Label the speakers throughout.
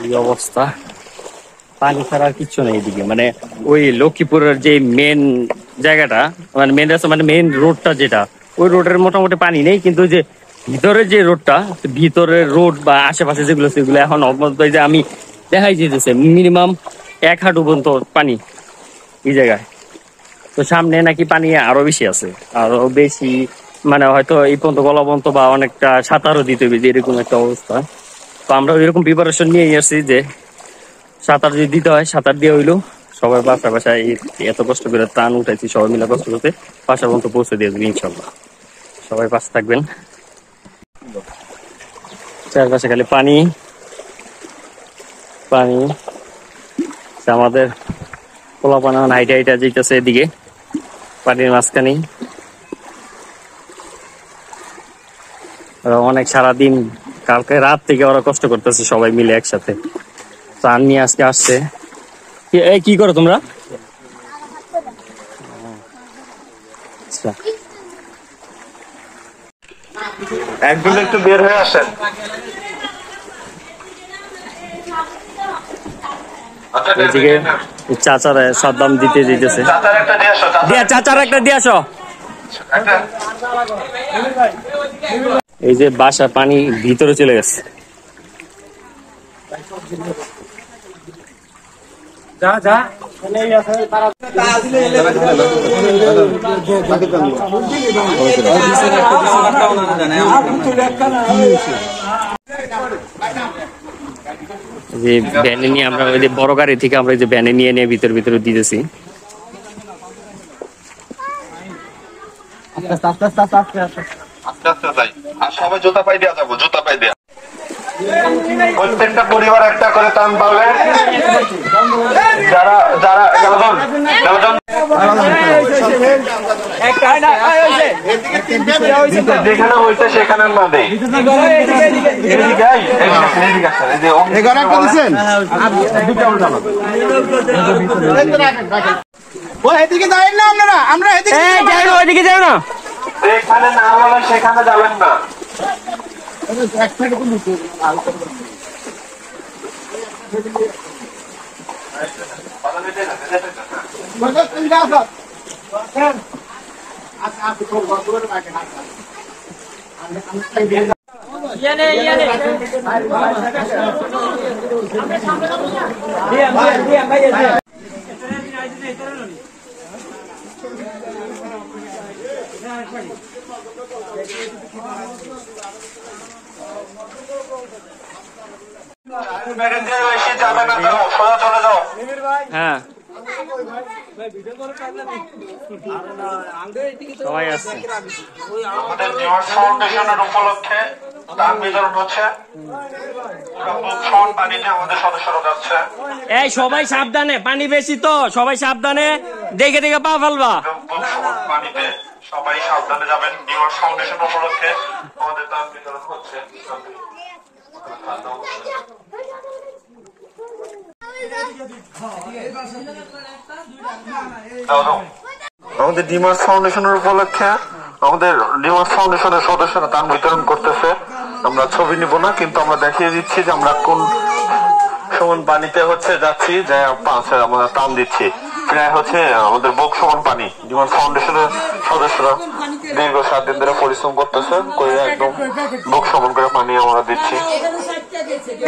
Speaker 1: এই অবস্থা, পানি ছাড়া আর কিচ্ছু নেই এদিকে। মানে ওই লক্ষ্মীপুরের যে মেন জায়গাটা, মানে মেন রাস্তা, মানে মেন রোডটা যেটা, ওই রোডের মোটামুটি পানি নেই, কিন্তু যে ভিতরের যে রোডটা, ভিতরের রোড বা আশেপাশে যেগুলো সেগুলো এখন অবস্থা যে আমি দেখাই যেতেছে মিনিমাম 1 হাঁটু পর্যন্ত পানি এই জায়গায়। তো সামনে নাকি পানি আরো বেশি আছে, আরো বেশি, মানে হয়তো এই পর্যন্ত গলা পর্যন্ত বা অনেকটা সাঁতারও দিতে হবে, যে এরকম একটা অবস্থা। তো আমরা এরকম প্রিপারেশন নিয়ে আসছি যে সাঁতার যদি দিতে হয় সাঁতার দিয়ে হইলো সবাই বাসা বাসায় এত কষ্ট করে ত্রাণ উঠাইছি, সবাই মিলে কষ্ট করতে বাসা পর্যন্ত পৌঁছে দিয়ে দেবে ইনশাল্লাহ। সবাই পাশে থাকবেন। চারপাশে খালি পানি পানি। আমাদের পোলাপানা হাইটা হাইটা যেতেছে এদিকে পানির মাঝখানে। অনেক সারাদিন, কালকে রাত থেকে ওরা কষ্ট করতেছে সবাই মিলে একসাথে, ত্রাণ নিয়ে আজকে আসছে। কি করো তোমরা? আচ্ছা,
Speaker 2: একদম একটু বের হয়ে আসেন।
Speaker 1: এদিকে চাচারা সাদ্দাম দিতে যেতেছে, চাচার একটা দিয়ে আসো। এই যে বাসা পানি ভিতরে চলে গেছে। যে ভ্যানে নিয়ে আমরা ওই যে বড় গাড়ি থেকে আমরা যে ভ্যানে নিয়ে নিয়ে ভিতরে ভিতরে দিতেছি।
Speaker 2: আর সবাই জুতা পাই দেওয়া যাবো, জুতা পাই দেওয়া। প্রত্যেকটা পরিবার একটা করে ত্রাণ পাবে। যারা যারা যেখানে হয়েছে সেখানে না দেয়।
Speaker 3: এদিকে যাই না আপনারা, আমরা
Speaker 1: ওইদিকে যাই না,
Speaker 2: যেখানে না বলে সেখানে যাবেন না।
Speaker 1: হ্যাঁ সবাই আসছে।
Speaker 2: আমাদের নিউজ ফাউন্ডেশনের উপলক্ষে দান বিতরণ হচ্ছে। পানিতে আমাদের সদস্যরা যাচ্ছে।
Speaker 1: এই সবাই সাবধানে, পানি বেশি তো সবাই সাবধানে, দেখে দেখে পা ফেলবা।
Speaker 2: পানিতে সবাই সাবধানে যাবেন। নিউজ ফাউন্ডেশন উপলক্ষে আমাদের দান বিতরণ হচ্ছে। আমাদের ডিমার্স ফাউন্ডেশনের উপলক্ষে আমাদের ডিমার্স ফাউন্ডেশনের সদস্যরা দান বিতরণ করতেছে। আমরা ছবি নিব না, কিন্তু আমরা দেখিয়ে দিচ্ছি যে আমরা কোন সমান পানিতে হচ্ছে যাচ্ছি, যে আমরা টান দিচ্ছি। প্রায় হচ্ছে আমাদের বুক সমান পানি। ডিমার্স ফাউন্ডেশনের সদস্যরা দীর্ঘ 7 দিন ধরে পরিশ্রম করতেছে, করে একদম বুক সমান করে পানি আমরা দিচ্ছি।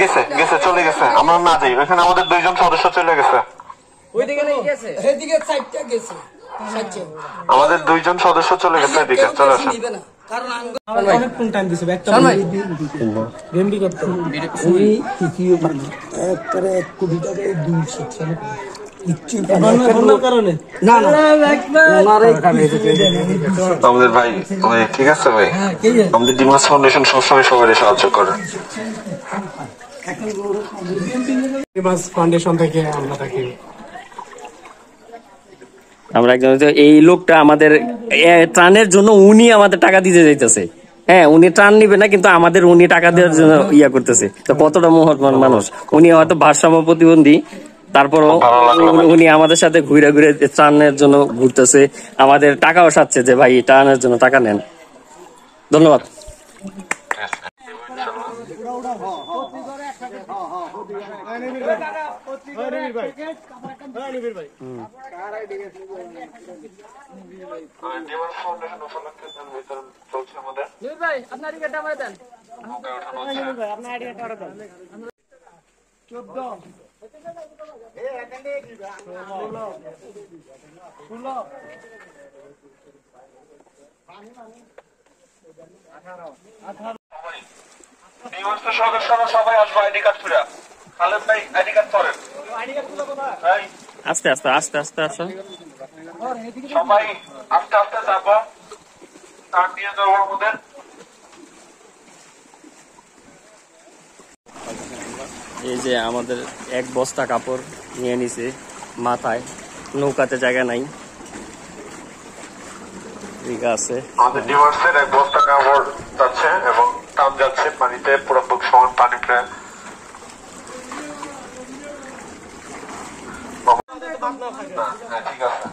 Speaker 2: গেছে গেছে চলে গেছে, আমরা না যাই ওইখানে। আমাদের 2 জন সদস্য চলে গেছে, আমাদের 2 জন সদস্য চলে গেছে এদিকে। চলে আসেন। আমাদের ভাই ঠিক আছে ভাই, আমাদের ডিমার্স ফাউন্ডেশন সবসময় সবাই সাহায্য করে।
Speaker 3: ফাউন্ডেশন থেকে আমরা থাকি।
Speaker 1: আমরা একজন, এই লোকটা আমাদের ত্রাণের জন্য উনি আমাদের টাকা দিতে যাইতেছে। হ্যাঁ, উনি ত্রাণ নিবে না, কিন্তু আমাদের উনি টাকা দেওয়ার জন্য ইয়া করতেছে। তো কতটা মহৎমান মানুষ উনি, হয়তো ভারসাম্য প্রতিবন্ধী, তারপরও উনি আমাদের সাথে ঘুরে ঘুরে ত্রাণের জন্য ঘুরতেছে, আমাদের টাকাও সাচ্ছে যে ভাই ত্রাণের জন্য টাকা নেন। ধন্যবাদ।
Speaker 2: ডিমান্ড ফাউন্ডেশন উপলক্ষে ত্রাণ বিতরণ চলছে আমাদের।
Speaker 4: আপনার টিকিটটা আমাদের দেন।
Speaker 2: নৌকা ওঠানো হচ্ছে।
Speaker 4: আপনার টিকিটটা আমাদের দেন। 14
Speaker 2: ডিমান্ড সদস্যরা সবাই আসবে আইডি কার্ড ফিরা। খালেদ ভাই আইডি কার্ড করেন।
Speaker 1: আস্তে আস্তে আস্তে আস্তে আসো।
Speaker 2: সবাই আস্তে আস্তে যাবো, কার্ড নিয়ে যাবো আমাদের।
Speaker 1: এই যে আমাদের এক বস্তা কাপড় নিয়ে নিছে মাথায়, নৌকাতে জায়গা নাই, ঠিক আছে।
Speaker 2: আমাদের ডিমান্ডসের এক বস্তা কাপড় যাচ্ছে এবং টান যাচ্ছে পানিতে, পুরো বুক সমান পানি প্রায়। হ্যাঁ, ঠিক আছে।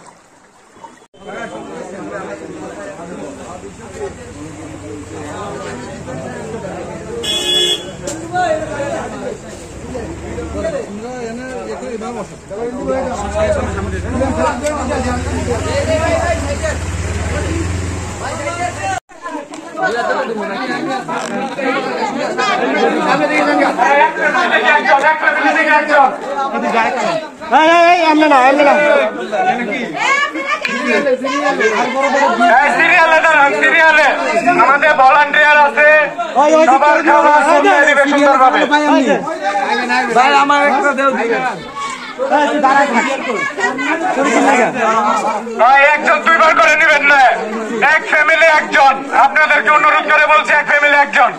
Speaker 2: সিরিয়ালে আমাদের ভলান্টিয়ার আছে, সবার খাবার দিবে সুন্দরভাবে।
Speaker 3: ভাই আমার একটা দেও
Speaker 2: ভাই একজন দুইবার করে নিবেন না, এক ফ্যামিলি একজন। আপনাদেরকে অনুরোধ করে বলছি, এক ফ্যামিলি একজন,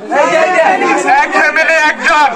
Speaker 2: এক ফ্যামিলি একজন।